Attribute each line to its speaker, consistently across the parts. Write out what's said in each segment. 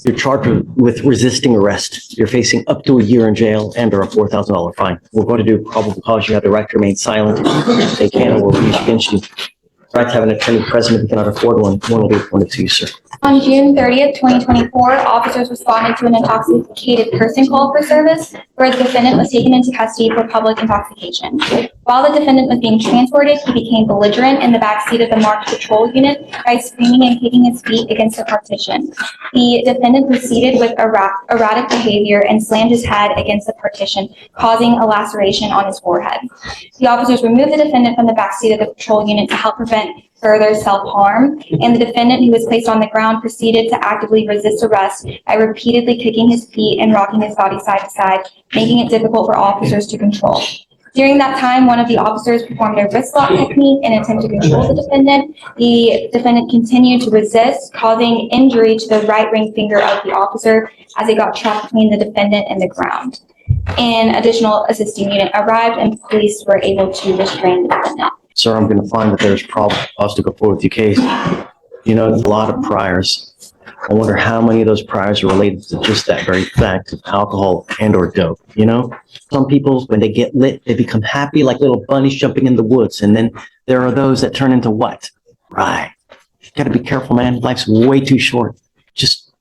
Speaker 1: You're charged with resisting arrest. You're facing up to a year in jail and or a $4,000 fine. We're going to do probable cause. You have the right to remain silent. They can or will be used against you. Right to have an attorney present if you cannot afford one. One will be appointed to you, sir.
Speaker 2: On June 30th, 2024, officers responded to an intoxicated person call for service where the defendant was taken into custody for public intoxication. While the defendant was being transported, he became belligerent in the backseat of the marked patrol unit by screaming and kicking his feet against the partition. The defendant proceeded with erratic behavior and slammed his head against the partition, causing a laceration on his forehead. The officers removed the defendant from the backseat of the patrol unit to help prevent further self-harm, and the defendant, who was placed on the ground, proceeded to actively resist arrest by repeatedly kicking his feet and rocking his body side to side, making it difficult for officers to control. During that time, one of the officers performed a wrist lock technique in an attempt to control the defendant. The defendant continued to resist, causing injury to the right ring finger of the officer as it got trapped between the defendant and the ground. An additional assisting unit arrived and police were able to restrain the defendant.
Speaker 1: Sir, I'm going to find that there's probable cause to go forward with your case. You know, there's a lot of priors. I wonder how many of those priors are related to just that very fact of alcohol and or dope, you know? Some people, when they get lit, they become happy like little bunnies jumping in the woods. And then there are those that turn into what? Right. You got to be careful, man. Life's way too short. Just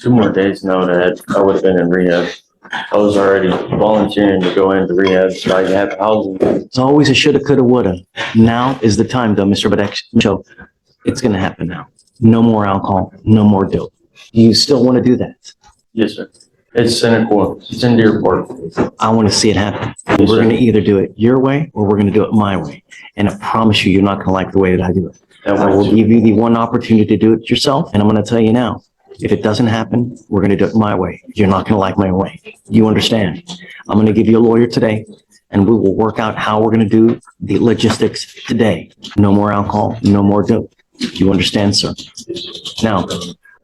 Speaker 3: 2 more days now that I would have been in rehab. I was already volunteering to go into rehab so I could have housing.
Speaker 1: it's always a shoulda, coulda, woulda. Now is the time, though, Mr. Badek. It's going to happen now. No more alcohol, no more dope. You still want to do that?
Speaker 3: Yes, sir. It's in court. It's in your court.
Speaker 1: I want to see it happen.
Speaker 3: Yes,
Speaker 1: We're
Speaker 3: sir.
Speaker 1: going to either do it your way or we're going to do it my way. And I promise you, you're not going to like the way that I do it.
Speaker 3: That
Speaker 1: I
Speaker 3: way
Speaker 1: will
Speaker 3: too.
Speaker 1: give you the one opportunity to do it yourself. And I'm going to tell you now, if it doesn't happen, we're going to do it my way. You're not going to like my way. You understand? I'm going to give you a lawyer today and we will work out how we're going to do the logistics today. No more alcohol, no more dope. You understand, sir? Now,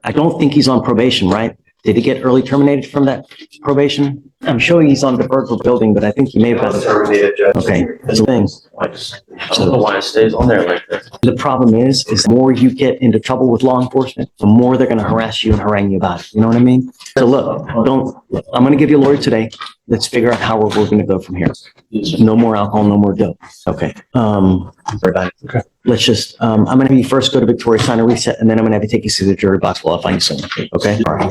Speaker 1: I don't think he's on probation, right? Did he get early terminated from that probation? I'm showing he's on deferred for building, but I think he may have gotten
Speaker 3: terminated, Judge.
Speaker 1: Okay, that's the thing.
Speaker 3: I don't know why it stays on there like that.
Speaker 1: The problem is the more you get into trouble with law enforcement, the more they're going to harass you and harangue you about it. You know what I mean? So look, I'm going to give you a lawyer today. Let's figure out how we're going to go from here. No more alcohol, no more dope. Okay. Sorry about it.
Speaker 3: Okay.
Speaker 1: Let's just, I'm going to have you first go to Victoria, sign a reset, and then I'm going to have you take you to the jury box while I find you someone. Okay? All right.